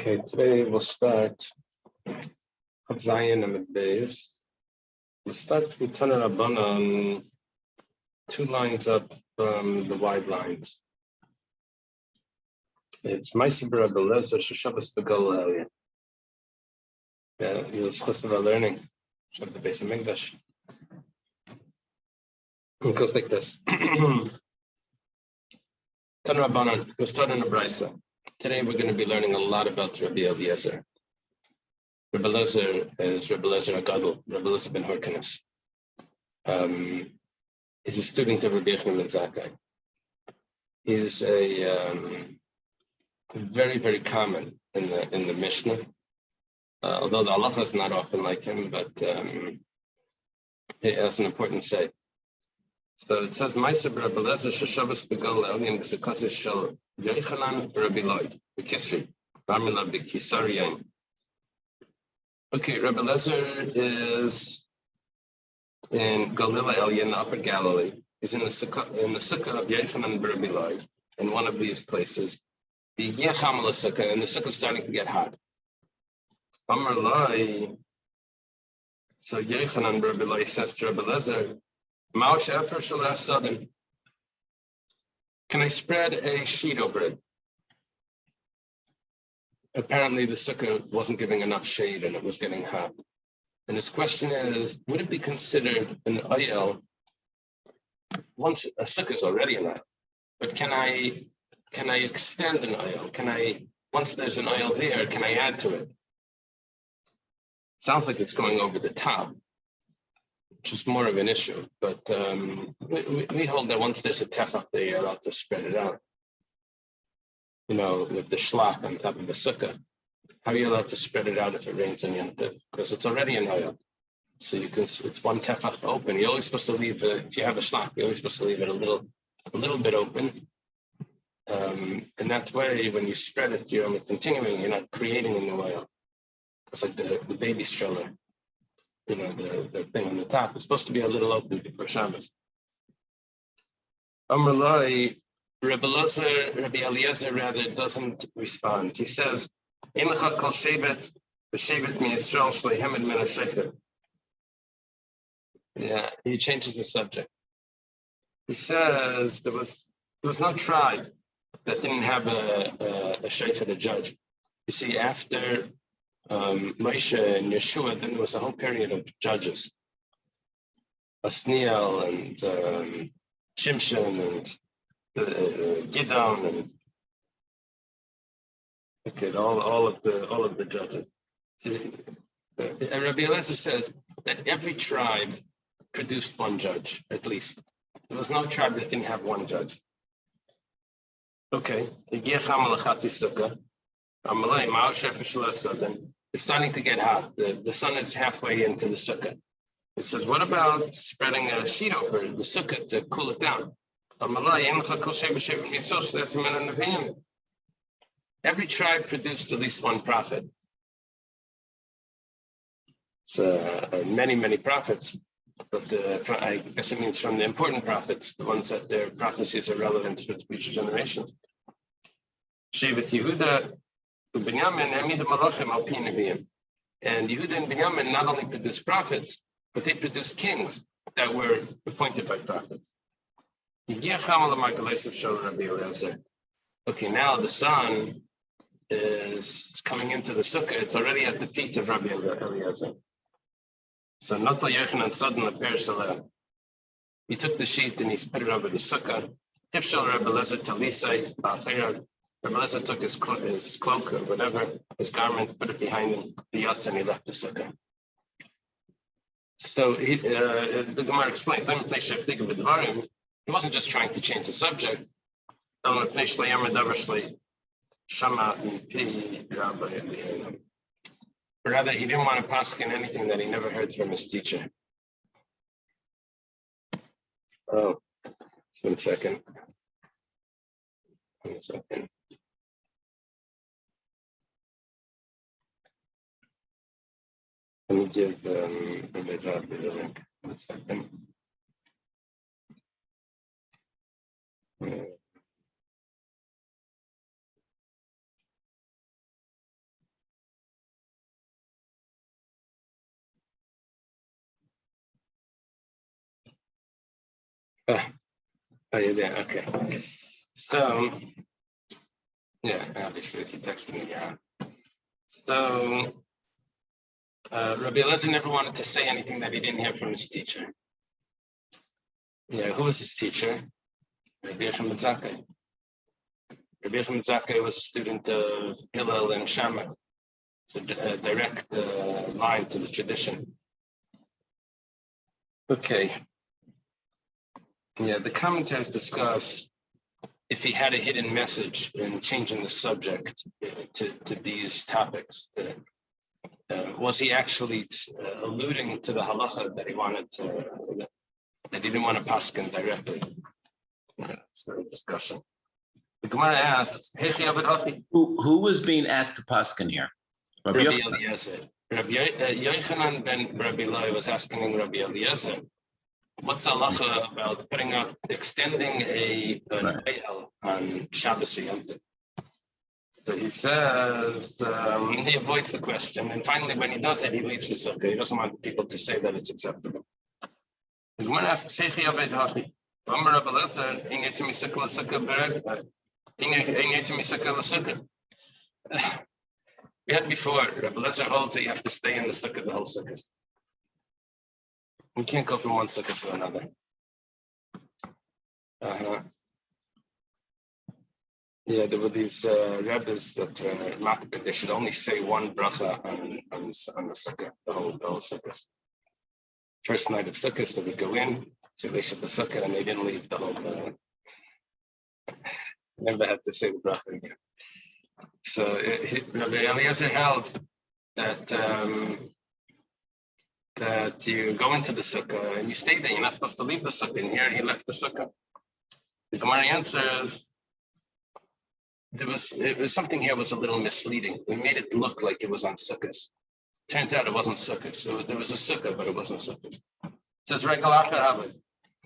Okay, today we'll start of Zion and Beis. We'll start with Tana Rabbanan, 2 lines up from the wide lines. It's Maisi B'Rabbi Eliezer Sheshavas B'Gal Elia. You'll discuss about learning of the Beis Hamikdash. It goes like this. Tana Rabbanan, we'll start in a brisa. Today we're going to be learning a lot about Rabbi Eliezer. Rabbi Eliezer is Rabbi Eliezer Agadol, Rabbi Eliezer ben Hyrcanus. He's a student of Rabbi Yochanan ben Zakkai. He's a very, very common in the Mishnah, although the halacha is not often like him, but it has an important say. So it says, "Ma'aser Rabbi Eliezer sheshavas b'gal elyon b'sekases shel Yochanan Rabbi Lloyd b'Kisri v'Amila b'Kisariyin." Okay, Rabbi Eliezer is in Galila Elyon, in the Upper Galilee. He's in the Sukka of Yochanan Rabbi Lloyd, in one of these places. The Yechamala Sukkah, and the Sukkah is starting to get hot. Amar Lai, so Yochanan Rabbi Lloyd says to Rabbi Eliezer, can I spread a sheet over it? Apparently the sukkah wasn't giving enough shade and it was getting hot. And his question is, would it be considered an ayel once a sukkah is already an ayel? But can I extend an ayel? Once there's an ayel there, can I add to it? Sounds like it's going over the top, which is more of an issue, but we hold that once there's a tefach there, you're allowed to spread it out. You know, with the shlach on top of the sukkah, how are you allowed to spread it out if it rains on Yom Tov? Because it's already in oil. So it's one tefach open. You're always supposed to leave if you have a shlach, you're always supposed to leave it a little bit open. And that way, when you spread it, you're only continuing, you're not creating a new oil. It's like the baby stroller. You know, the thing on the top is supposed to be a little open before Shabbos. Amrullah, Rabbi Eliezer rather doesn't respond. He says, yeah, he changes the subject. He says there was no tribe that didn't have a sheikh, a judge. You see, after Moshe and Yeshua, then there was a whole period of judges. Asniel and Shimshon and Gidon and all of the judges. Rabbi Eliezer says that every tribe produced one judge, at least. There was no tribe that didn't have one judge. Okay. It's starting to get hot. The sun is halfway into the sukkah. It says, what about spreading a sheet over the sukkah to cool it down? Every tribe produced at least one prophet. So many, many prophets, but I guess it means from the important prophets, the ones that their prophecies are relevant for the future generations. Shevet Yehuda, Binyamin, Hamid Malachim Alpinavim. And Yehuda and Binyamin not only produced prophets, but they produced kings that were appointed by prophets. Okay, now the sun is coming into the sukkah. It's already at the feet of Rabbi Eliezer. So Nata Yochanan Sodden Leper. He took the sheet and he put it over the sukkah. Tifshal Rabbi Eliezer Talisai Ba'achir. Rabbi Eliezer took his cloak or whatever, his garment, put it behind him, the yatz, and he left the sukkah. So the Gemara explains, he wasn't just trying to change the subject. Rather, he didn't want to paskin anything that he never heard from his teacher. Oh, just 1 second. 1 second. Let me give the link. 1 second. Oh, you're there. Okay. So, yeah, obviously, if you texted me, yeah. So, Rabbi Eliezer never wanted to say anything that he didn't hear from his teacher. Yeah, who was his teacher? Rabbi Yochanan ben Zakkai. Rabbi Yochanan ben Zakkai was a student of Hillel and Shammai. It's a direct line to the tradition. Okay. Yeah, the commentaries discuss if he had a hidden message in changing the subject to these topics. Was he actually alluding to the halacha that he wanted to, that he didn't want to paskin directly? It's a discussion. The Gemara asks, Who was being asked to paskin here? Rabbi Eliezer. Rabbi Yochanan ben Rabbi Eloi was asking Rabbi Eliezer, what's the halacha about extending an ayel on Shabbos or Yom Tov? So he says, he avoids the question, and finally when he does it, he leaves the sukkah. He doesn't want people to say that it's acceptable. The Gemara asks, we had before, Rabbi Eliezer holds that you have to stay in the sukkah the whole sukkah. You can't go from one sukkah to another. Yeah, there were these rabbis that they should only say one bracha on the sukkah, the whole sukkah. First night of sukkah, so they go in, so they should the sukkah, and they didn't leave the whole. Never had to say the bracha again. So Rabbi Eliezer held that that you go into the sukkah and you stay there. You're not supposed to leave the sukkah. And here he left the sukkah. The Gemara answers, it was something here was a little misleading. We made it look like it was on sukkahs. Turns out it wasn't sukkah. So there was a sukkah, but it wasn't sukkah. It says regular Achar It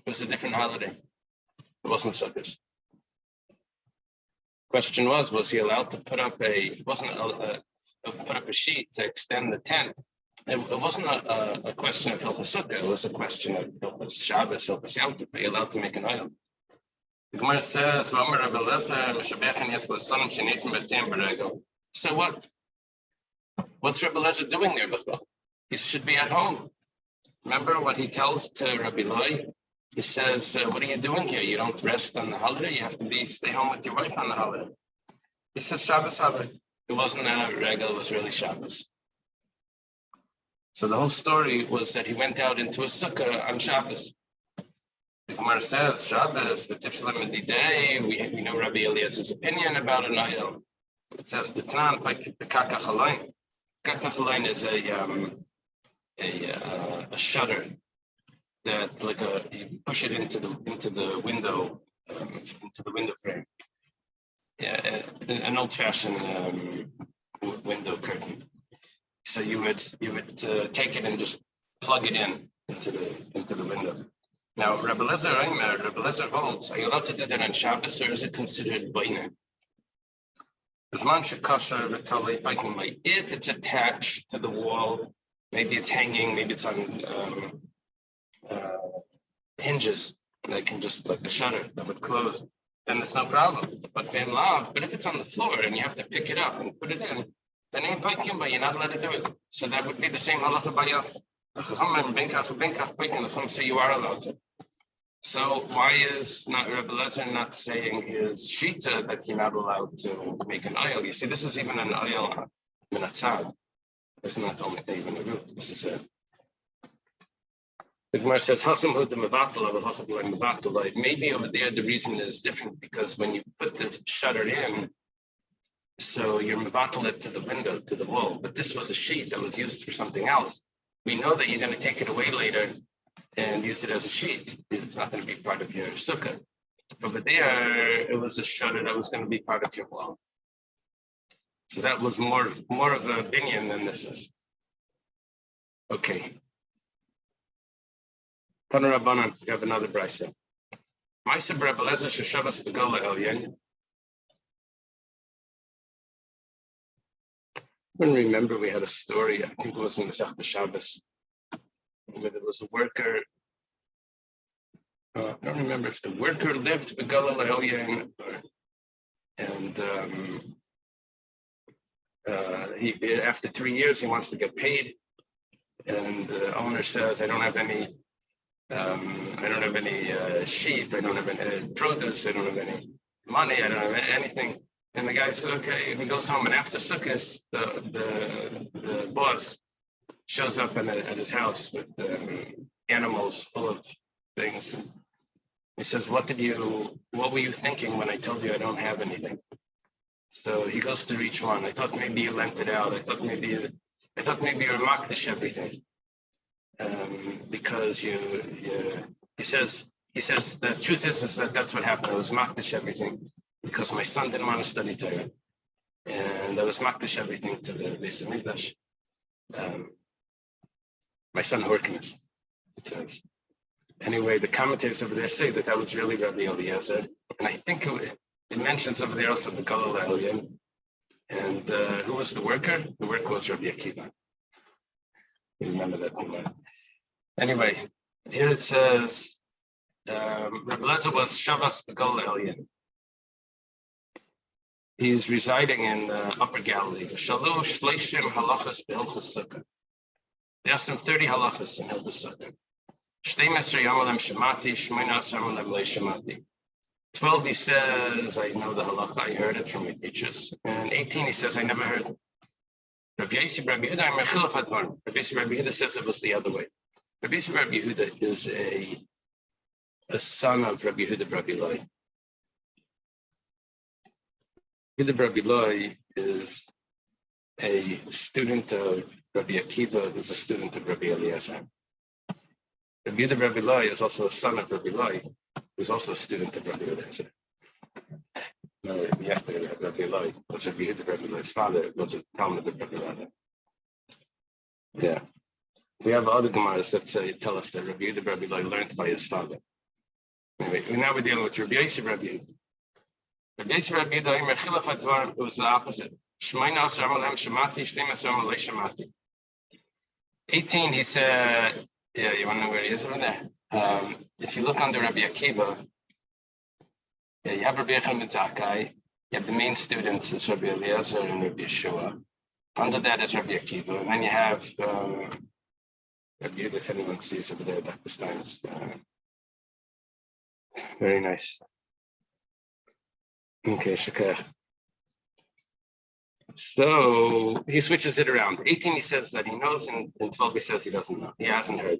was a different holiday. It wasn't sukkahs. Question was he allowed to put up put up a sheet to extend the tent? It wasn't a question of Hilchos Sukkah. It was a question of Hilchos Shabbos, Hilchos Yom Tov. Are you allowed to make an item? The Gemara says, so what? What's Rabbi Eliezer doing there? He should be at home. Remember what he tells to Rabbi Eloi? He says, what are you doing here? You don't rest on the holiday. You have to stay home with your wife on the holiday. He says, Shabbos holiday. It wasn't a regal, it was really Shabbos. So the whole story was that he went out into a sukkah on Shabbos. The Gemara says, Shabbos, the Tifshalim in the day, we know Rabbi Eliezer's opinion about an item. It says, the Tnan, like the Kakach Kakach is a shutter that you push it into the window, into the window frame. Yeah, an old-fashioned window curtain. So you would take it and just plug it into the window. Now, Rabbi Eliezer holds, are you allowed to do that on Shabbos, or is it considered baina? If it's attached to the wall, maybe it's hanging, maybe it's on hinges that can just like the shutter that would close, then it's no problem. But if it's on the floor and you have to pick it up and put it in, then you're not allowed to do it. So that would be the same halacha by us. The say you are allowed to. So why is not Rabbi Eliezer not saying his shita that you're not allowed to make an oil? You see, this is even an oil in a tzad. It's not only even a root. This is it. The Gemara says, maybe over there the reason is different because when you put the shutter in, so you're mevatel it to the window, to the wall. But this was a sheet that was used for something else. We know that you're going to take it away later and use it as a sheet. It's not going to be part of your sukkah. Over there, it was a shutter that was going to be part of your wall. So that was more of a binyan than this is. Okay. Tana Rabbanan, you have another brisa. Ma'aser Rabbi Eliezer sheshavas b'gola elyon. I remember we had a story, I think it was in the Masechta Shabbos, where there was a worker I don't remember if the worker lived with Galileo, and he after 3 years he wants to get paid, and the owner says, I don't have any sheep, I don't have any produce, I don't have any money, I don't have anything. And the guy said, okay, and he goes home, and after Sukkot, the boss shows up at his house with animals full of things. And he says, what were you thinking when I told you I don't have anything? So he goes through each one. I thought maybe you lent it out. I thought maybe you were makdish everything. Because he says the truth is that that's what happened. I was makdish everything because my son didn't want to study Torah, and I was makdish everything to the Beis Hamikdash. My son Horkins, it says. Anyway, the commentators over there say that was really Rabbi Eliezer, and I think it mentions over there also the Galileo. And who was the worker? The worker was Rabbi Akiva. You remember that? Anyway, here it says Rabbi Eliezer was Shavas the Galileo. He's residing in Upper Galilee. Shalosh Shleishim halachas beHilchos Sukkah. They asked him 30 halachas in Hilchos Sukkah. 12 he says, I know the halacha, I heard it from my teachers. And 18 he says, I never heard it. Rabbi Yehuda says it was the other way. Rabbi Yehuda is a son of Rabbi Yehuda Rabbi Loi. Yehuda Rabbi Loi is a student of Rabbi Akiva, who's a student of Rabbi Eliezer. Rabbi Yehuda Rabbi Loi is also a son of Rabbi Loi, who's also a student of Rabbi Eliezer. No, yesterday Rabbi Loi was Rabbi Yehuda Rabbi Loi's father, was a Talmud of Rabbi Eliezer. Yeah. We have other Gemaras that tell us that Rabbi Yehuda Rabbi Loi learned by his father. Anyway, now we're dealing with Rabbi Yosef Rabbi Yehuda. Rabbi Yosef Rabbi Yehuda, it was the opposite. 18, he said, yeah, you want to know where he is over there? If you look under Rabbi Akiva, yeah, you have Rabbi Yechon ben Zakkai, you have the main students is Rabbi Eliezer and Rabbi Yeshua. Under that is Rabbi Akiva, and then you have Rabbi Yehuda, if anyone sees over there, Dr. Stein's. Very nice. Okay, Shakar. So he switches it around. 18 he says that he knows, and 12 he says he doesn't know. He hasn't heard.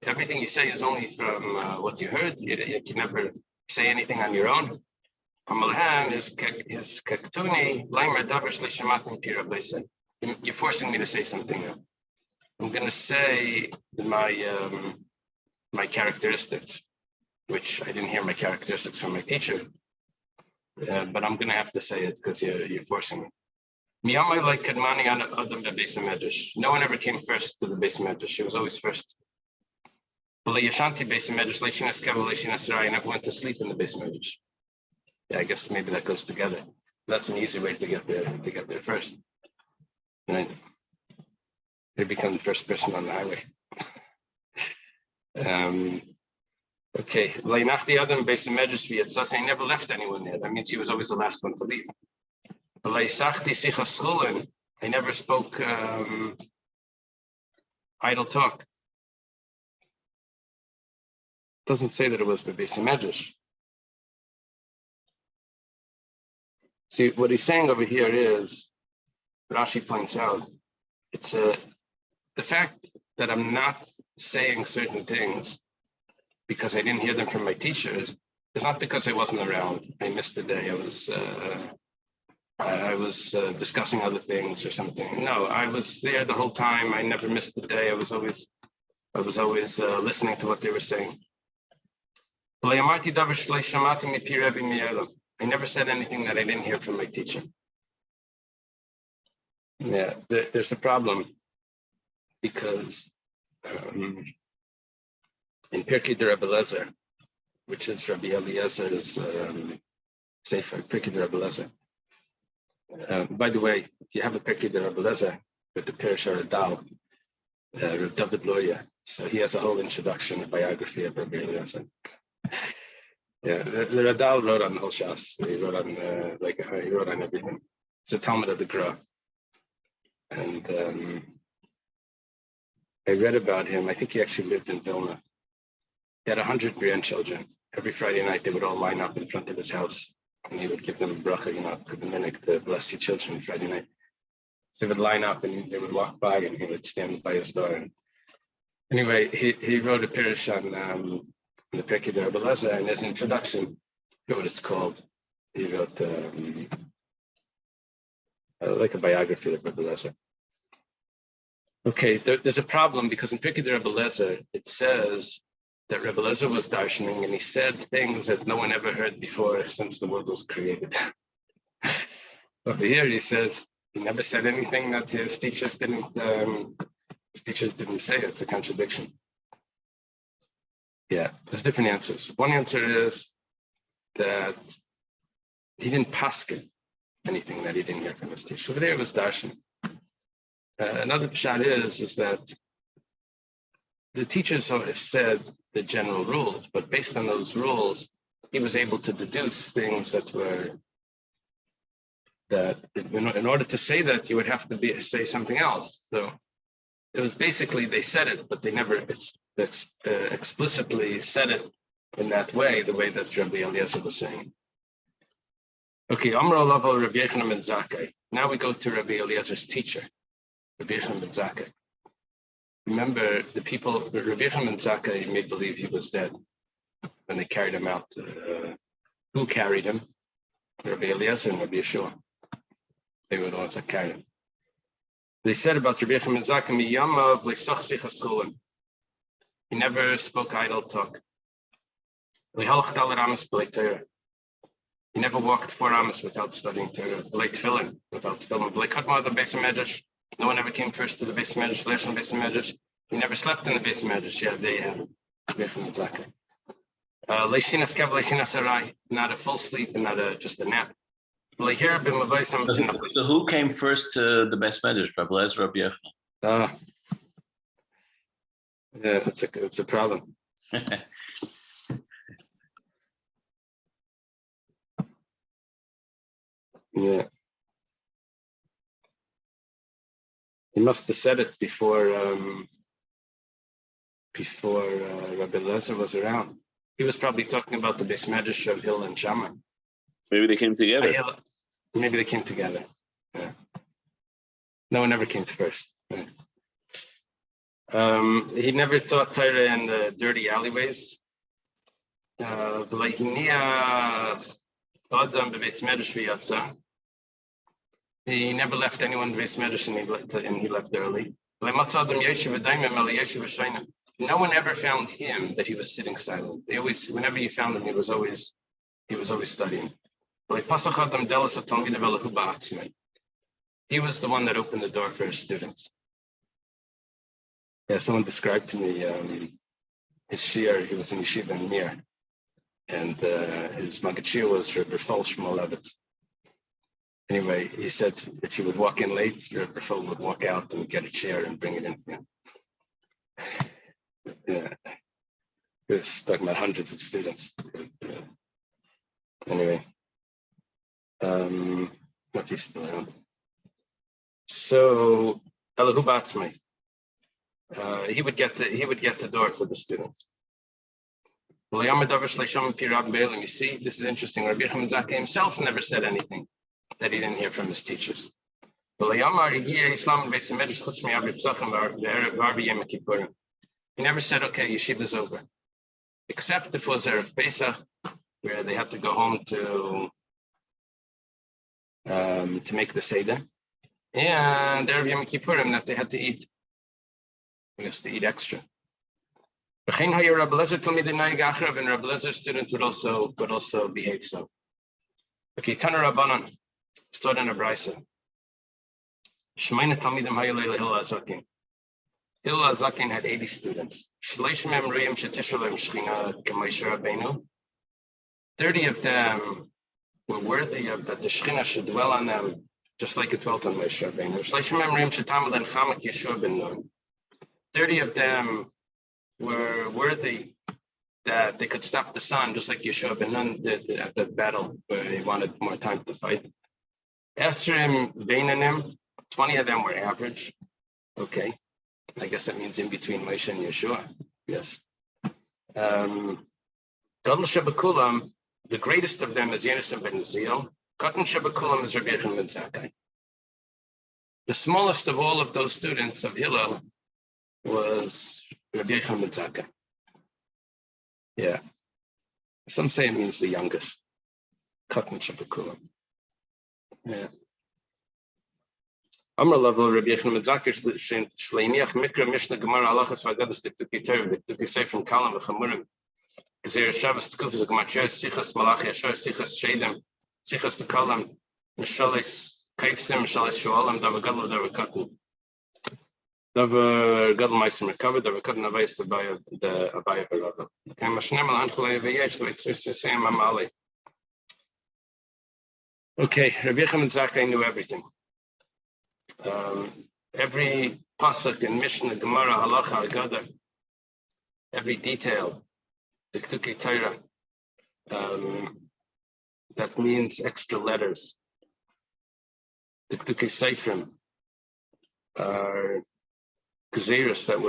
Everything you say is only from what you heard. You can never say anything on your own. You're forcing me to say something now. I'm going to say my characteristics, which I didn't hear my characteristics from my teacher. But I'm going to have to say it because you're forcing me. No one ever came first to the Beis Medrash. She was always first. I never went to sleep in the Beis Medrash. Yeah, I guess maybe that goes together. That's an easy way to get there first. Right? They become the first person on the highway. Okay, I never left anyone there. That means he was always the last one to leave. I never spoke idle talk. Doesn't say that it was Beis Medrash. See, what he's saying over here is, Rashi points out, it's the fact that I'm not saying certain things because I didn't hear them from my teachers. It's not because I wasn't around. I missed the day. I was discussing other things or something. No, I was there the whole time. I never missed the day. I was always listening to what they were saying. I never said anything that I didn't hear from my teacher. Yeah, there's a problem because in Pirkei de Rabbi Eliezer, which is Rabbi Eliezer's Sefer, Pirkei de Rabbi Eliezer. By the way, if you have a Pirkei de Rabbi Eliezer with the Perush Dal, Rav David Loria. So he has a whole introduction, a biography of Rabbi Eliezer. Yeah, the Radal wrote on the whole Shas. He wrote on he wrote on everything. It's a Talmud of the Gra. And I read about him. I think he actually lived in Vilna. He had 100 grandchildren. Every Friday night, they would all line up in front of his house, and he would give them a bracha, give them a minute to bless the children Friday night. So they would line up, and they would walk by, and he would stand by his door. And anyway, he wrote a parish on the Pirkei Rebbe Lezer, and as an introduction, you know what it's called. He wrote like a biography of Rebbe Lezer. Okay, there's a problem because in Pirkei Rebbe Lezer, it says that Rebbe Lezer was darshaning, and he said things that no one ever heard before since the world was created. Over here, he says he never said anything that his teachers didn't say. It's a contradiction. Yeah, there's different answers. One answer is that he didn't paskin anything that he didn't hear from his teacher. Over there was darshan. Another pshat is that the teachers said the general rules, but based on those rules, he was able to deduce things that in order to say that, you would have to say something else. So it was basically they said it, but they never explicitly said it in that way, the way that Rabbi Eliezer was saying. Okay, Amar Alav Rabbi Yochanan ben Zakkai. Now we go to Rabbi Eliezer's teacher, Rabbi Yochanan ben Zakkai. Remember, the people, Rabbi Yochanan ben Zakkai made believe he was dead when they carried him out. Who carried him? Rabbi Eliezer and Rabbi Yeshua. They were the ones that carried him. They said about Rabbi Yochanan ben Zakkai, he never spoke idle talk. He never walked 4 amos without studying Torah. Without tefillin. No one ever came first to the Beis Medrash. He never slept in the Beis Medrash. Yeah, they had not a full sleep and not just a nap. So who came first to the Beis Medrash? Rabbi Eliezer, Rabbi Yochanan? Yeah, it's a problem. Yeah. He must have said it before Rabbi Eliezer was around. He was probably talking about the Beis Medrash of Hill and Shammai. Maybe they came together. Maybe they came together. Yeah. No one ever came first. Yeah. He never taught Torah in the dirty alleyways. He never left anyone in Beis Medrash and he left early. No one ever found him that he was sitting silent. Whenever you found him, he was always studying. He was the one that opened the door for his students. Yeah, someone described to me his shiur. He was in yeshiva in Mir, and his magachir was Rebbe Fol Shmulevitz. Anyway, he said if he would walk in late, Rebbe Fol would walk out and get a chair and bring it in for him. Yeah, he was talking about hundreds of students. Anyway, what he's still around. So Elahu Batzmai. He would get the door for the students. You see, this is interesting. Rabbi Yochanan ben Zakkai himself never said anything that he didn't hear from his teachers. He never said, okay, yeshiva's over. Except if it was Erev Pesach, where they had to go home to make the Seder. And Erev Yom Kippurim that they had to eat. I guess to eat extra. And Rabbi Elezer's student would also behave so. Okay, Tana Rabbanan, stood in a brisa. Shemaina Talmidim Hayalei Hillel Azakin. Hillel Azakin had 80 students. 30 of them were worthy of that the Shechina should dwell on them, just like it dwelt on Moshe Rabbeinu. 30 of them were worthy that they could stop the sun, just like Yeshua ben Nun did at the battle where he wanted more time to fight. Esrim Beinanim, 20 of them were average. Okay, I guess that means in between Moshe and Yeshua. Yes. Gadol Shebakulam, the greatest of them is Yonasan ben Uziel. Katan Shebakulam is Rabbi Yechon ben Zakkai. The smallest of all of those students of Hillel was Rabbi Yechon ben Zakkai. Yeah. Some say it means the youngest. Katan Shebakulam. Yeah. Amar level Rabbi Yechon ben Zakkai Shleiniach Mikra Mishnah Gemara Halachas V'Agadas Tiktuki Torah Tiktuki Sefer Kalam V'Chamurim Gezer Shabbos Tekufas Gematrios Sichas Malachi Yashar Sichas Shedem Sichas Tekalam Mishalis Kaifsim Mishalis Shualam Davar Gadol Davar Katan Davar Gadol Meisim Recover Davar Katan Avayis the Abaya Barava and Mashnem Al Anchalei V'Yesh V'Yitzur Sisayim Amali. Okay, Rabbi Yechon ben Zakkai knew everything. Every pasuk in Mishnah, Gemara, Halacha, Agada, every detail, the Ketukei Torah, that means extra letters. The Ketukei Seifrim are Gezeirus that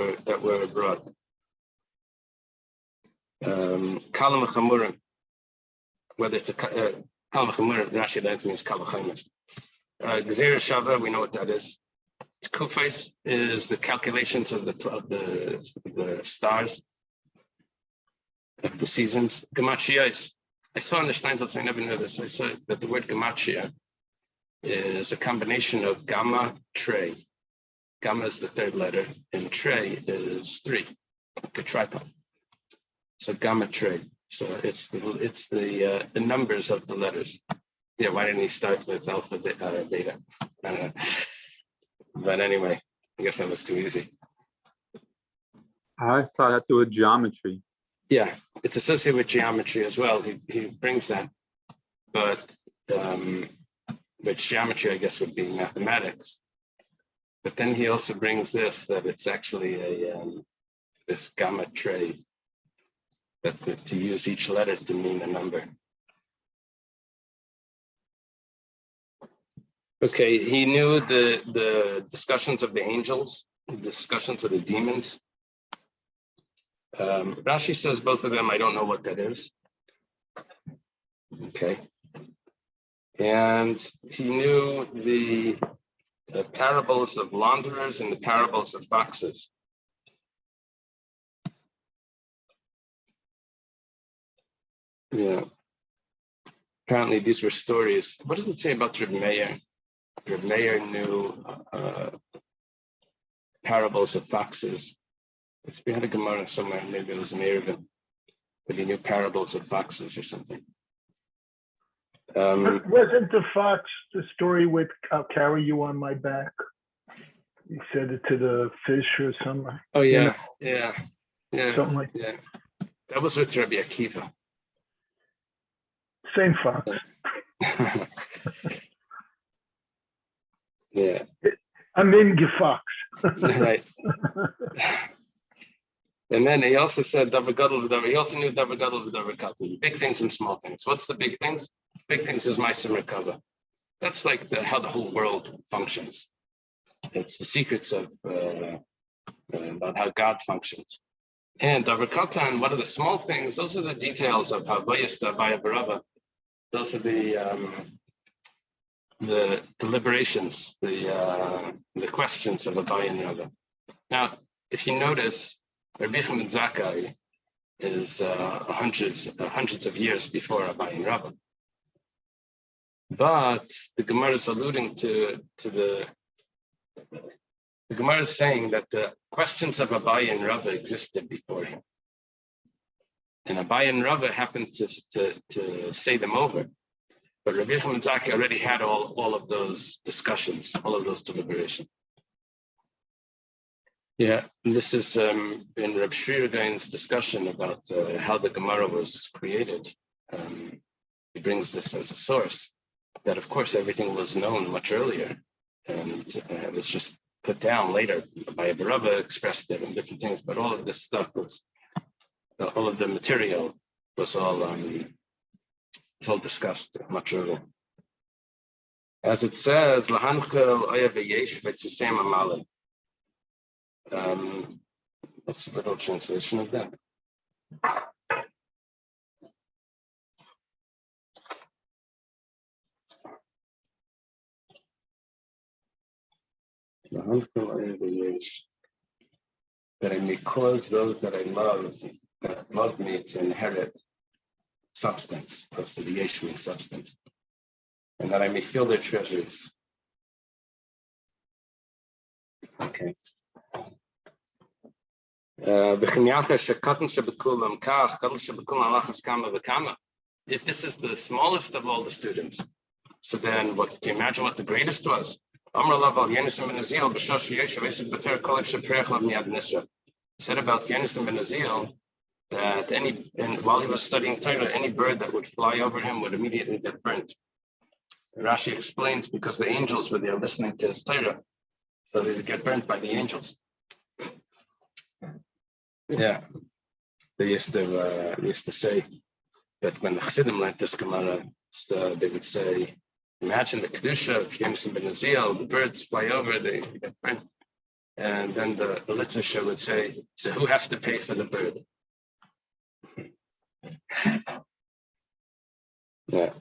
were brought. Kalam Chamurim, whether it's a Kalam Chamurim, Rashi that means Kalachamis. Gezeirus Shava, we know what that is. Kufais is the calculations of the stars of the seasons. Gematria I saw in the Steinsaltz, I never knew this. I saw that the word gematria is a combination of gamma, tre. Gamma is the third letter, and tre is 3, like a tripod. So gamma tre. So it's the numbers of the letters. Yeah, why didn't he start with alpha, beta? I don't know. But anyway, I guess that was too easy. I thought it had to do with geometry. Yeah, it's associated with geometry as well. He brings that, but geometry, I guess, would be mathematics. But then he also brings this, that it's actually this gamma tray, that to use each letter to mean a number. Okay, he knew the discussions of the angels, the discussions of the demons. Rashi says both of them, I don't know what that is. Okay. And he knew the parables of launderers and the parables of foxes. Yeah. Apparently these were stories. What does it say about Reb Meir? Reb Meir knew parables of foxes. We had a Gemara somewhere, maybe it was in Erevin, but he knew parables of foxes or something. Wasn't the fox the story with "I'll carry you on my back"? He said it to the fish or something. Oh yeah, yeah. Something like that. Yeah. That was with Rabbi Akiva. Same fox. Yeah. I'm in the fox. Right. And then he also said he also knew Davar Gadol v'Davar Katan, big things and small things. What's the big things? Big things is Ma'aser Merkava. That's like how the whole world functions. It's the secrets of about how God functions. And Davar Katan, what are the small things? Those are the details of how Vayista Abaya Barava. Those are the deliberations, the questions of Abaya and Rava. Now, if you notice, Rabbi Yechon ben Zakkai is hundreds of years before Abaya and Rava. But the Gemara is alluding to the Gemara is saying that the questions of Abaya and Rava existed before him. And Abaya and Rava happened to say them over. But Rabbi Yechon ben Zakkai already had all of those discussions, all of those deliberations. Yeah, and this is in Reb Shri Gain's discussion about how the Gemara was created. He brings this as a source, that of course everything was known much earlier, and it was just put down later by Rabba expressed it in different things, but all of this stuff was, all of the material was all discussed much earlier. As it says, Lahanchel Oyaveyesh Vetzusem Amalim. What's the little translation of that? That I may cause those that love me to inherit substance, because to the Yeshua substance, and that I may fill their treasures. Okay. If this is the smallest of all the students, so then what can you imagine what the greatest was? Said about Yenisam ben Azil that while he was studying Torah, any bird that would fly over him would immediately get burnt. Rashi explains because the angels were there listening to his Torah, so they would get burnt by the angels. Yeah, they used to say that when the Chassidim learned this Gemara, they would say, imagine the Kedusha of Yenisam ben Azil, the birds fly over, they get burnt. And then the literature would say, so who has to pay for the bird? Yeah.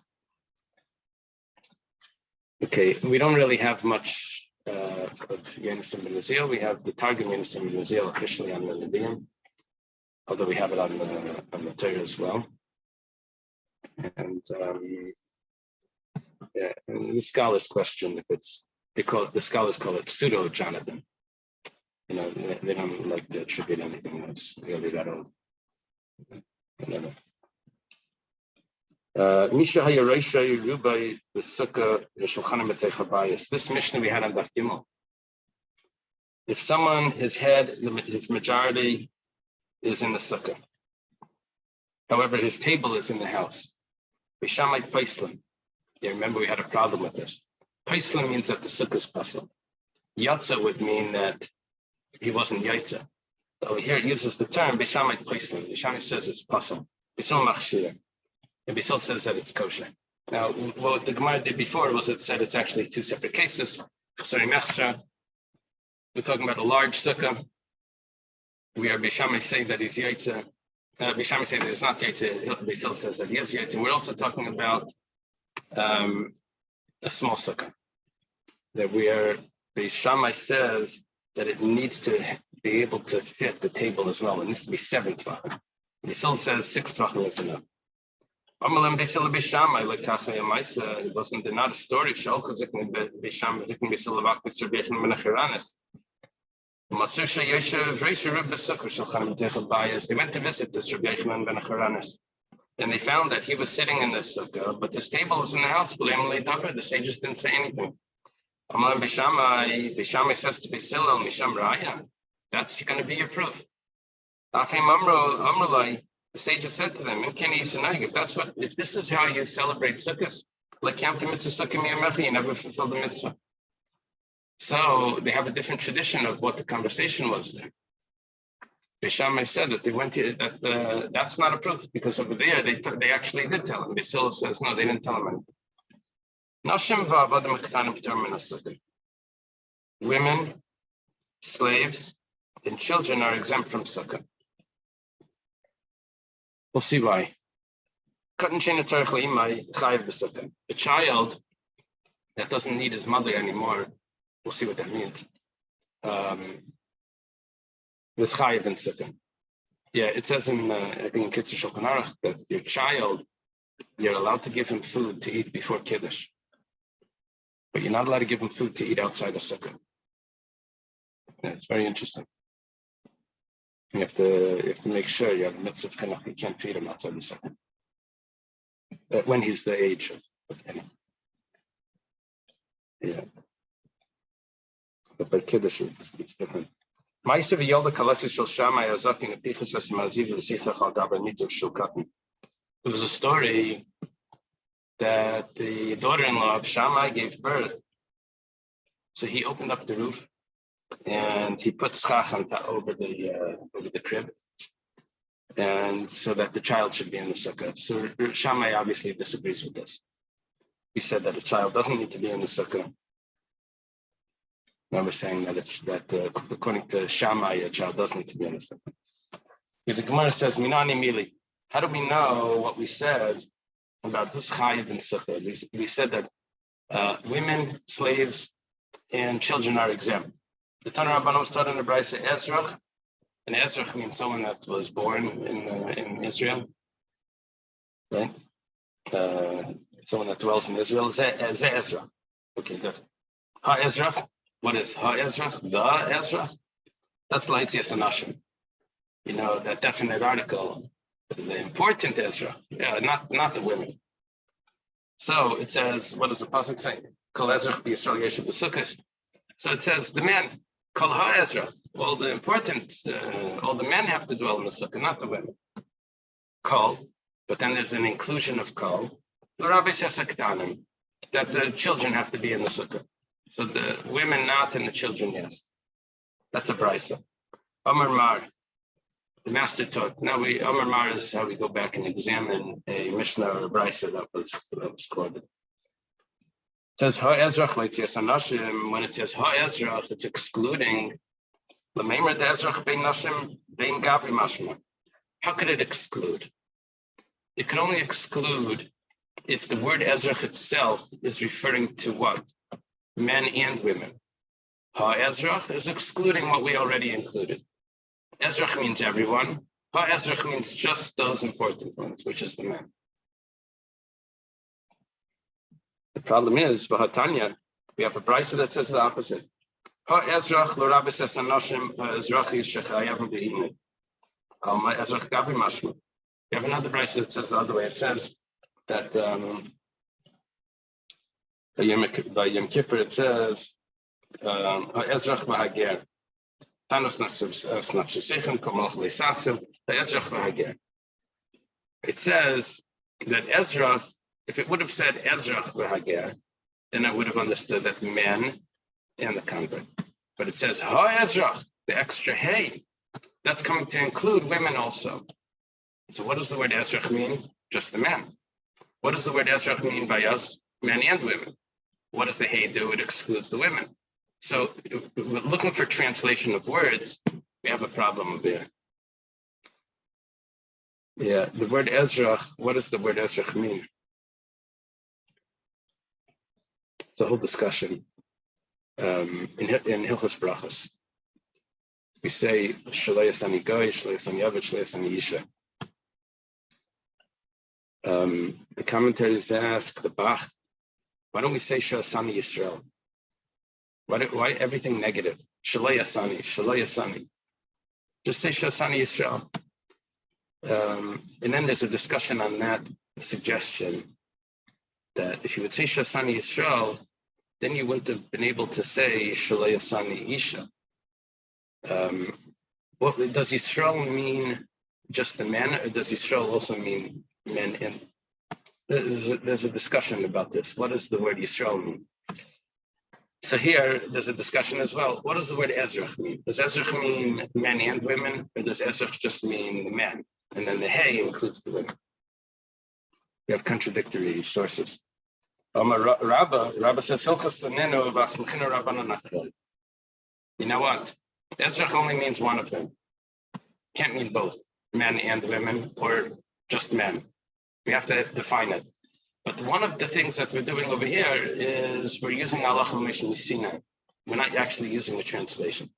Okay, we don't really have much of Yenisam ben Azil. We have the Targum Yenisam ben Azil officially on the Nevi'im, although we have it on the Torah as well. And yeah, and the scholars question if the scholars call it pseudo Jonathan. You know, they don't like to attribute anything that's really that old. Misha Hayarisha Rubai the Sukka Shulchan Metech. This Mishnah we had on Daf Gimel. If someone, his majority is in the Sukkah, however, his table is in the house. Bishamite Paislim. Yeah, remember we had a problem with this. Paislim means that the Sukkah is puzzled. Yatza would mean that he wasn't Yaitza. Over here it uses the term Bishamite Paislim. Bishamite says it's puzzled. Bisol Machshir. And Bisol says that it's kosher. Now, what the Gemara did before was it said it's actually two separate cases. Sorry, Mechsha. We're talking about a large Sukkah. We are Bishamite saying that he's Yaitza. Bishamite saying that he's not Yaitza. Bisol says that he is Yaitza. We're also talking about a small Sukkah. That we are, Bishamite says that it needs to be able to fit the table as well. It needs to be 7 tvachim. Yisrael says 6 tvachim is enough. It wasn't not a story. They went to visit this Rabbi Yochanan ben Acharanis, and they found that he was sitting in this sukkah, but this table was in the house. The sages didn't say anything. Bishamai says to Bisil, Misham Raya, that's going to be your proof. The sages said to them, if this is how you celebrate sukkahs, like you never fulfill the mitzvah. So they have a different tradition of what the conversation was there. Bishamai said that they went to that's not a proof, because over there they actually did tell him. Bisil says no, they didn't tell him anything. Women, slaves, and children are exempt from sukkah. We'll see why. A child that doesn't need his mother anymore, we'll see what that means. Was chayiv in sukkah. Yeah, it says in I think in Kitzur Shulchan Aruch that your child, you're allowed to give him food to eat before Kiddush, but you're not allowed to give him food to eat outside of sukkah. Yeah, it's very interesting. You have to make sure you have a mitzvah of kanach. You can't feed him outside the sukkah when he's the age of any. Yeah, but by Kiddush it's different. There was a story that the daughter-in-law of Shammai gave birth. So he opened up the roof and he puts schach over the crib, and so that the child should be in the sukkah. So Shammai obviously disagrees with this. He said that a child doesn't need to be in the sukkah. Now we're saying that according to Shammai, a child does need to be in the sukkah. The Gemara says, Minani Mili. How do we know what we said about who's chayiv in sukkah? We said that women, slaves, and children are exempt. The Tanur Rabbanan was taught in the Brisa Ezrach, and Ezrach means someone that was born in Israel, right? Someone that dwells in Israel. Ze Ezra. Okay, good. Ha Ezrach. What is Ha Ezrach? The Ezrach. That's Laitzias Anashim. You know, that definite article, the important Ezra. Yeah, not the women. So it says, what does the pasuk say? Kol Ezrach b'Yisrael yeshiv b'sukkos. So it says the men, Kol Ha Ezra. All the men have to dwell in the sukkah, not the women. Kol, but then there's an inclusion of Kol. That the children have to be in the sukkah. So the women not and the children, yes. That's a brisa. Amar Mar, the master taught. Now Amar Mar is how we go back and examine a Mishnah or a brisa that was quoted. It says Ha Ezrach Leitzias Anashim. When it says Ha Ezrach, it's excluding L'meimer de Ezrach bein Nashim bein Gabri Mashma. How could it exclude? It can only exclude if the word Ezrach itself is referring to what? Men and women. Ha-Ezrach is excluding what we already included. Ezrach means everyone. Ha-Ezrach means just those important ones, which is the men. The problem is, V'hatanya, we have a brisa that says the opposite. Ha-Ezrach l'rabis es anoshim ha-Ezrachi shechayav b'hinu. Ha-Ezrach gabi mashma. We have another brisa that says the other way. It says that by Yom Kippur it says Ezrach v'hager Tanos nafshesechem komalch leisasu Ezrach v'hager. It says that Ezrach, if it would have said Ezrach v'hager, then I would have understood that men and the convert. But it says Ha Ezrach, the extra hey, that's coming to include women also. So what does the word Ezrach mean? Just the men. What does the word Ezrach mean by us? Men and women. What does the hey do? It excludes the women. So we're looking for translation of words. We have a problem there. Yeah, the word Ezrach, what does the word Ezrach mean? It's a whole discussion in Hilchos Brachos. We say Shalei Asani Goy, Shalei Asani Yavet, Shalei Asani Yisha. The commentators ask the Bach, why don't we say Shasani Yisrael? Why everything negative? Shalei Asani, Shalei Asani. Just say Shasani Yisrael. And then there's a discussion on that suggestion that if you would say Shasani Yisrael, then you wouldn't have been able to say Shalei Asani Isha. What does Yisrael mean? Just the men, or does Yisrael also mean men? And there's a discussion about this. What does the word Yisrael mean? So here, there's a discussion as well. What does the word Ezrach mean? Does Ezrach mean men and women, or does Ezrach just mean the men? And then the hey includes the women. We have contradictory sources. Rabba says, you know what? Ezrach only means one of them. Can't mean both, men and women, or just men. We have to define it. But one of the things that we're doing over here is we're using Allah Mishnah Sinai. We're not actually using a translation.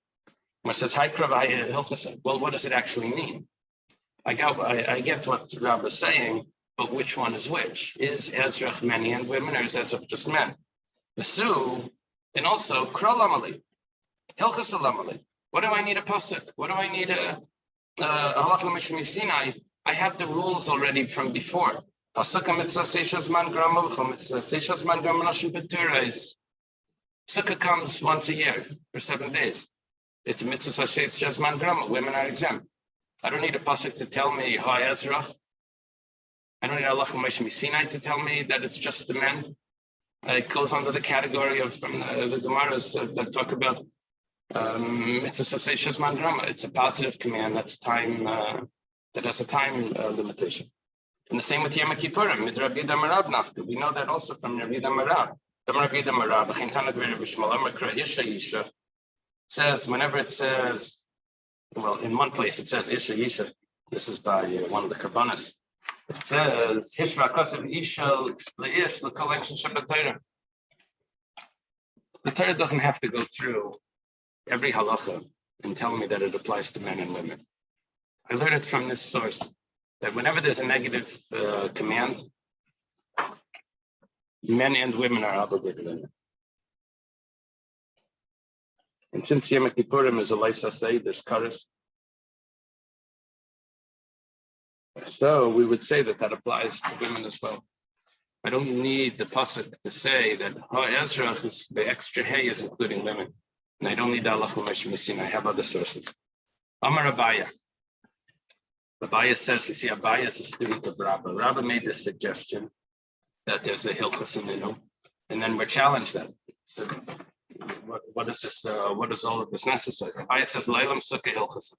When it says Hilchasa, well, what does it actually mean? I get what Rabbi is saying, but which one is which? Is Ezrach men and women, or is Ezrach just men? Vesu, and also Krol Amali, Hilchasa Amali. What do I need a pasuk? What do I need a halacha Mishnah Sinai? I have the rules already from before. Sukkah comes once a year for 7 days. It's a mitzvah shazman grama. Women are exempt. I don't need a pasuk to tell me Ha Ezrach. I don't need halacha Mishnah Sinai to tell me that it's just the men. It goes under the category of from the Gemaras that talk about It's a cessation man drama. It's a positive command that's time that has a time limitation. And the same with Yom Kippurim. With Rabbi Damarab Nafka. We know that also from Rabbi Damarab. Rabbi Damarab, it says, whenever it says, well, in one place it says Isha Yisha. This is by one of the Karbanas. It says, Hishra Kasav Isha Leish L'Kolenshin Shabbat. The Torah doesn't have to go through every halacha and tell me that it applies to men and women. I learned it from this source, that whenever there's a negative command, men and women are obligated in it. And since Yom Kippurim is a Laisa Say, there's Karas. So we would say that that applies to women as well. I don't need the pasuk to say that Ezra is the extra hay is including women. And I don't need the Allah Mishmisin. I have other sources. Amar Abaya. Abaya says, you see, Abaya is a student of Rabba. Rabba made this suggestion that there's a Hilchas Aminu, and then we're challenged that. So what is this? What is all of this necessary? Abaya says, Leilam Sukkah Hilchas.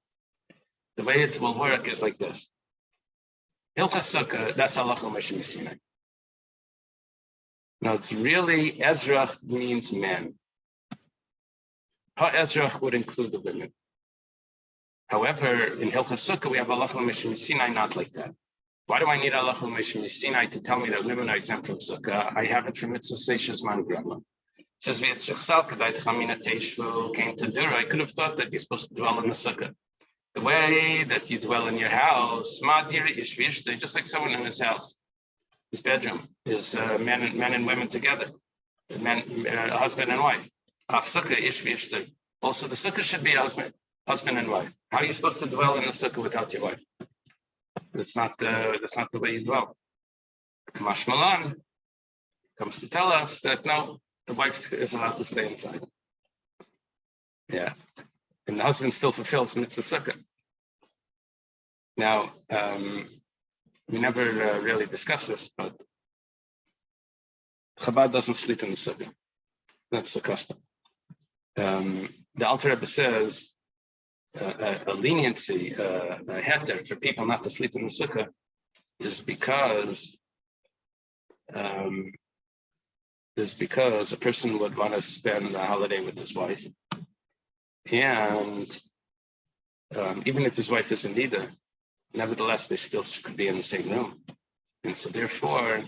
The way it will work is like this. Hilchas Sukkah, that's Allah Mishmisin. Now, it's really, Ezra means men. Ha-Ezra would include the women. However, in Hilchas Sukkah, we have Allah Mishmi Sinai not like that. Why do I need Allah Mishmi Sinai to tell me that women are exempt from Sukkah? I have it from Mitzvah Seishas Mangrama. It says, came to Dura. I could have thought that you're supposed to dwell in the Sukkah. The way that you dwell in your house, just like someone in his house. His bedroom is men and women together, husband and wife. Also, the sukkah should be husband and wife. How are you supposed to dwell in the sukkah without your wife? That's not the way you dwell. Mashmalan comes to tell us that no, the wife is allowed to stay inside. Yeah, and the husband still fulfills mitzvah sukkah. Now, we never really discussed this, but Chabad doesn't sleep in the sukkah. That's the custom. The Alter Rebbe says a leniency, a heter for people not to sleep in the sukkah is because a person would want to spend a holiday with his wife, and even if his wife isn't either, nevertheless, they still could be in the same room. And so therefore,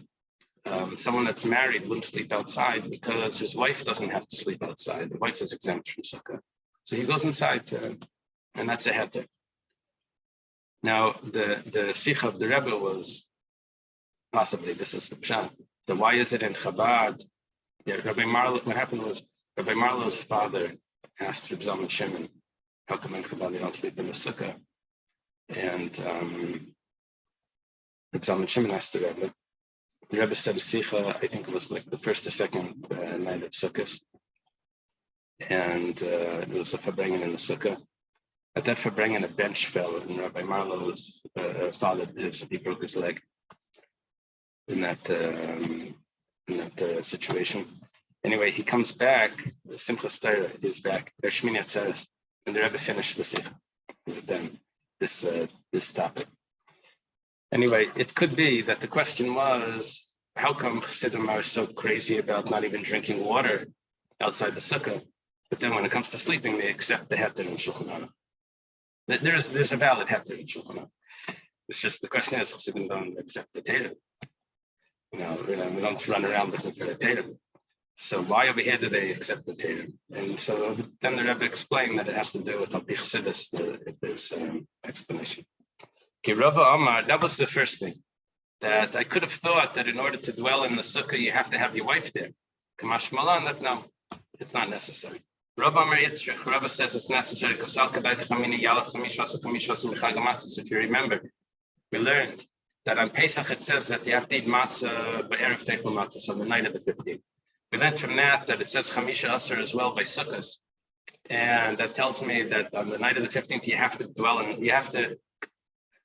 someone that's married wouldn't sleep outside because his wife doesn't have to sleep outside. The wife is exempt from sukkah. So he goes inside, and that's a heter. Now, the sikha of the Rebbe was, possibly, this is the pshat, the why is it in Chabad? Yeah, what happened was, Rabbi Marlo's father asked Reb Zalman Shimon, how come in Chabad they don't sleep in the sukkah? And Reb Zalman Shimon asked the Rebbe. The Rebbe said a sikha, I think it was like the first or second night of Sukkot. And it was a farbrengen in the sukkah. At that farbrengen, a bench fell, and Rabbi Marlo's father he broke his leg in that situation. Anyway, he comes back, Simchas Torah is back, Shmini Atzeres, and the Rebbe finished the sikha with them. This topic. Anyway, it could be that the question was, how come Chassidim are so crazy about not even drinking water outside the sukkah, but then when it comes to sleeping, they accept the heter in Shulchan Aruch. There's a valid heter in Shulchan Aruch. It's just the question is, Chassidim don't accept the Torah. We don't run around looking for the Torah. So why over here do they accept the Torah? And so then the Rebbe explained that it has to do with Al Pi Chassidus, if there's an explanation. Okay, Rabbi Amar, that was the first thing. That I could have thought that in order to dwell in the sukkah, you have to have your wife there. Kamash Malan, that no, it's not necessary. Rabbi Amar Yitzchak, Rabbi says it's necessary because if you remember, we learned that on Pesach it says that you have to eat matzah by Erev Techel matzah, so the night of the 15th. We learned from that it says Chamisha Asar as well by Sukkos. And that tells me that on the night of the 15th, you have to dwell in, you have to, I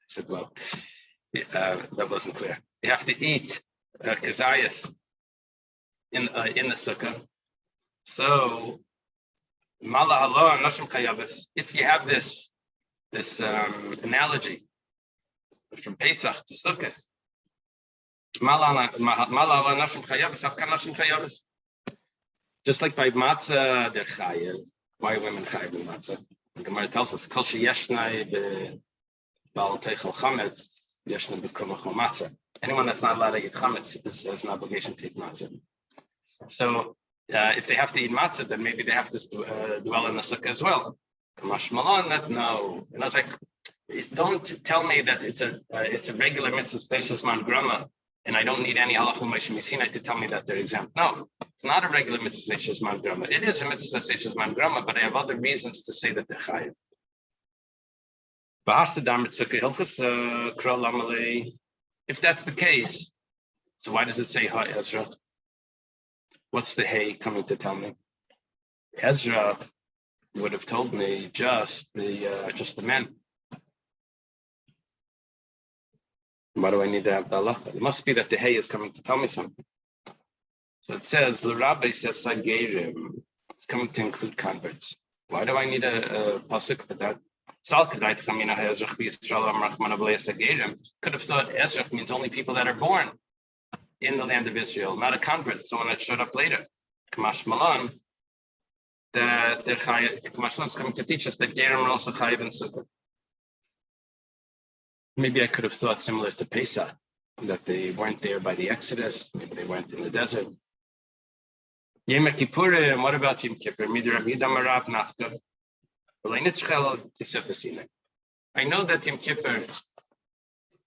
said, well, that wasn't clear. You have to eat kazayas in the sukkah. So Mala halo nashim chayavas. If you have this analogy from Pesach to Sukkot, mala halo nashim chayavas. How can nashim chayavas? Just like by matzah, they're chayav. Why are women chayav in matzah? The Gemara tells us, kol sheyeshnai the bal teichel chametz yeshnai b'kumach matzah. Anyone that's not allowed to eat chametz has an obligation to eat matzah. So if they have to eat matzah, then maybe they have to dwell in the sukkah as well. Kamash malon, no. And I was like, don't tell me that it's a regular mitzvah stashis man grama, and I don't need any halachum mishmisinai to tell me that they're exempt. No, it's not a regular mitzvah stashis man grama. It is a mitzvah stashis man grama, but I have other reasons to say that they're chayiv. If that's the case, so why does it say ha Ezra? What's the hay coming to tell me? Ezra would have told me just the men. Why do I need to have the halacha? It must be that the hay is coming to tell me something. So it says the rabbi says Sagerim. It's coming to include converts. Why do I need a pasuk for that? Could have thought Ezra means only people that are born in the land of Israel, not a convert, someone that showed up later. Kamash Malan, that Kamash Malan is coming to teach us that Gerim are also chayiv in Sukkot. Maybe I could have thought similar to Pesach, that they weren't there by the Exodus, maybe they weren't in the desert. Yom Kippurim, what about Yom Kippur? I know that Yom Kippur,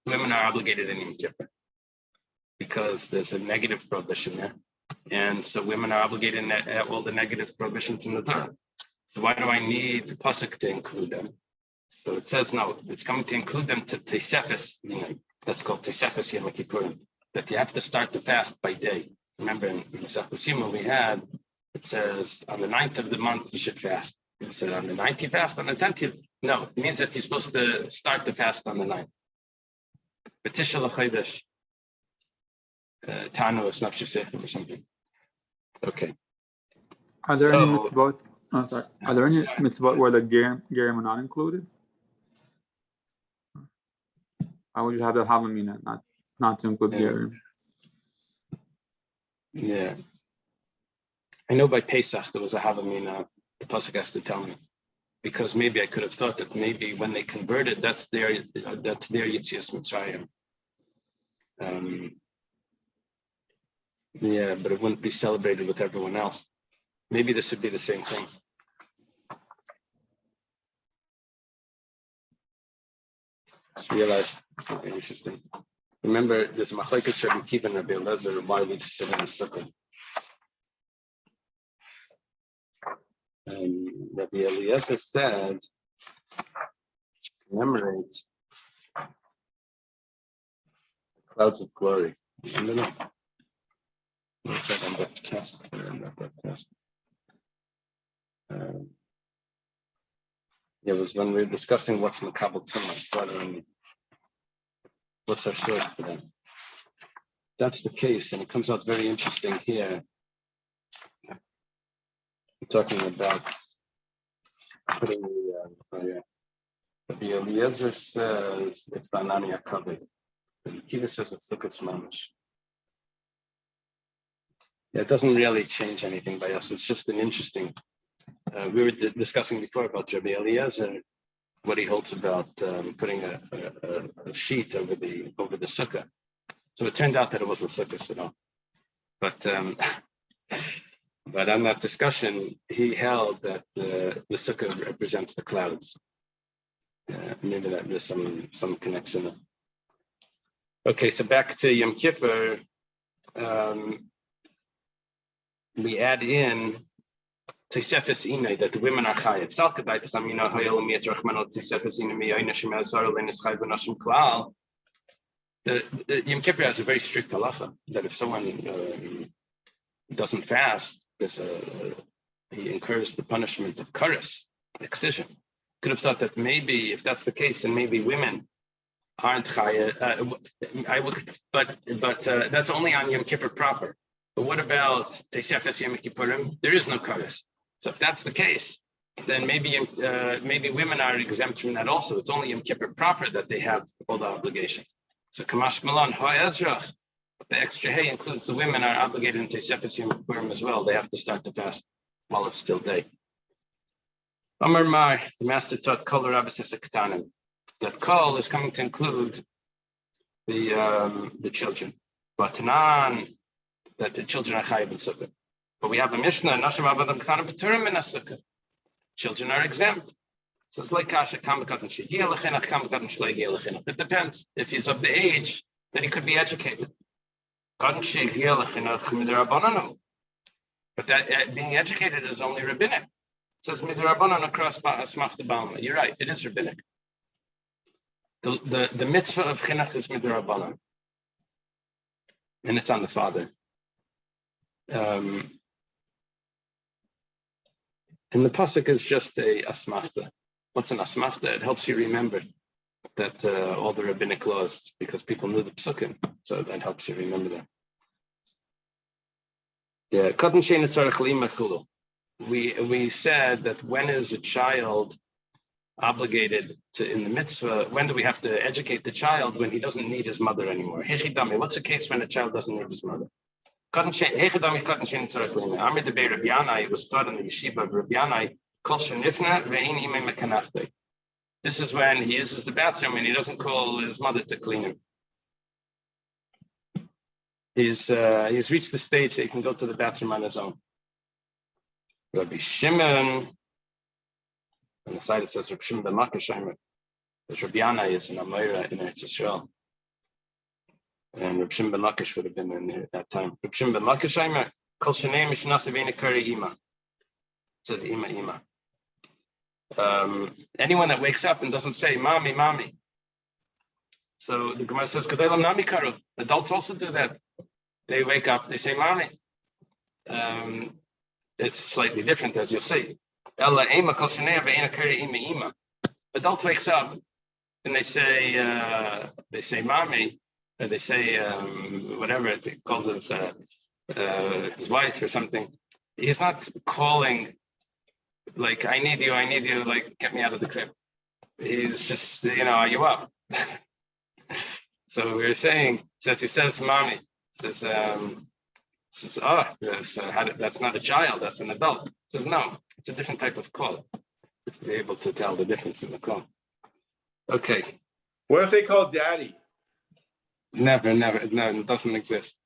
women are obligated in Yom Kippur because there's a negative prohibition there. And so women are obligated in all the negative prohibitions in the Torah. So why do I need the pasuk to include them? So it says, no, it's coming to include them to Tesefes, that's called Tesefes Yom Kippurim, that you have to start the fast by day. Remember in Masech L'Sima we had, it says on the 9th of the month you should fast. It said on the 9th you fast, on the 10th you, no, it means that you're supposed to start the fast on the 9th. B'Tisha L'Chodesh, Tanu is Nafshi Sefer or something. Okay. Are there any mitzvot? Oh, sorry. Are there any mitzvot where the gerim are not included? Why would you have the havamina not to include gerim? Yeah. I know by Pesach there was a havamina. The pasuk has to tell me, because maybe I could have thought that maybe when they converted, that's their Yitzias Mitzrayim. Yeah, but it wouldn't be celebrated with everyone else. Maybe this would be the same thing. I just realized something interesting. Remember, there's a machlokes Rabbi Kiva and Rabbi Eliezer why we sit in a sukkah. Rabbi Eliezer said, commemorates clouds of glory. I don't know. What's that on that cast? It was when we were discussing what's Makabel Tumah. What's our source for that? That's the case, and it comes out very interesting here. We're talking about putting the Rabbi Eliezer says it's the Anani Akaveh. Rabbi Kiva says it's Lukas Mamish. Yeah, it doesn't really change anything by us. It's just an interesting. We were discussing before about Rabbi Eliezer, what he holds about putting a sheet over the sukkah. So it turned out that it wasn't sukkah at all. But on that discussion, he held that the sukkah represents the clouds. Maybe that there's some connection. Okay, so back to Yom Kippur. We add in Tesefes Inay, that the women are chayav. The Yom Kippur has a very strict halacha that if someone doesn't fast, he incurs the punishment of kares, excision. Could have thought that maybe if that's the case, then maybe women aren't chayav. But that's only on Yom Kippur proper. But what about Tesefes Yom Kippurim? There is no kares. So if that's the case, then maybe women are exempt from that also. It's only Yom Kippur proper that they have all the obligations. So Kamash Malan Ha'ezrach, the extra hay includes the women are obligated in Tosefes Yom Kippurim as well. They have to start the fast while it's still day. Amar Mar, the master taught Kol Rabbis Ketanim, that Kol is coming to include the children. Batanan, that the children are chayiv in sukkah. But we have a Mishnah, Nashim Avadam Ketanim B'Turim in a sukkah. Children are exempt. So it's like Kasha, it depends. If he's of the age, then he could be educated. But that being educated is only rabbinic. It says midrabanan across asmach the balma. You're right, it is rabbinic. The mitzvah of chinuch is midrabanan, and it's on the father. And the pasuk is just a asmachta. What's an asmachta? It helps you remember that all the rabbinic laws, because people knew the psukim, so that helps you remember them. Yeah, we said that when is a child obligated to in the mitzvah? When do we have to educate the child when he doesn't need his mother anymore? What's the case when a child doesn't need his mother? Amir Debei Rabbi Yanai was taught in the yeshiva of Rabbi Yanai. This is when he uses the bathroom and he doesn't call his mother to clean him. He's reached the stage that he can go to the bathroom on his own. Rabbi Shimon, on the side it says Rabbi Shimon ben Lakish, because Rabbi Yanai is an Amira in Eretz Yisrael. And Rabbi Shimon ben Lakish would have been in there at that time. Rabbi Shimon ben Lakish, Kol Shnei Mishnas Avena Kari Ima. It says Ima. Anyone that wakes up and doesn't say Mommy, Mommy. So the Gemara says Kadelam Nami Karu. Adults also do that. They wake up, they say Mommy. It's slightly different, as you'll see. Adult wakes up and they say Mommy. They say whatever it calls his wife or something. He's not calling like I need you, like get me out of the crib. He's just are you up? So we were saying, he says mommy, that's not a child, that's an adult. He says no, it's a different type of call. To be able to tell the difference in the call. Okay. What if they call daddy? Never, no, it doesn't exist.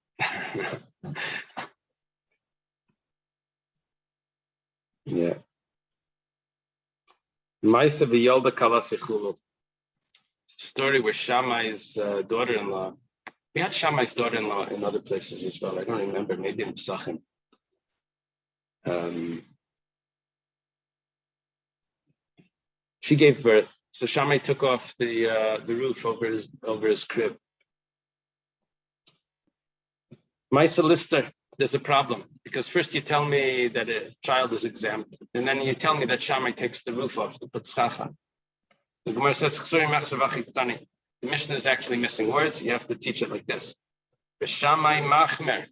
Yeah. Maisa v'yolda kalasichulu. Story where Shammai's daughter-in-law. We had Shammai's daughter-in-law in other places as well. I don't remember, maybe in Pesachim. She gave birth, so Shammai took off the roof over his crib. Maisa Lister, there's a problem because first you tell me that a child is exempt, and then you tell me that Shammai takes the roof off to put schacha. The Gemara says the Mishnah is actually missing words. You have to teach it like this. Shammai machmer.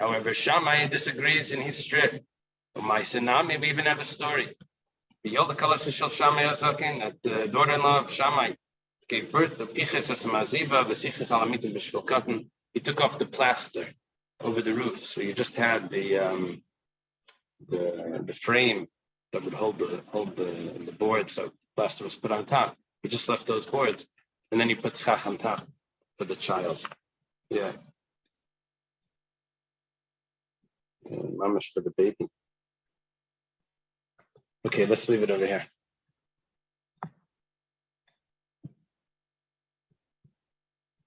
However, Shammai disagrees and he's strict. Maybe we even have a story. That the daughter-in-law of Shammai gave birth to Piches as a maziba, v'sichich alamitim b'shvilkatan. He took off the plaster over the roof, so you just had the frame that would hold the board. So plaster was put on top. He just left those boards, and then you put schach on top for the child. Yeah, mamash for the baby. Okay, let's leave it over here.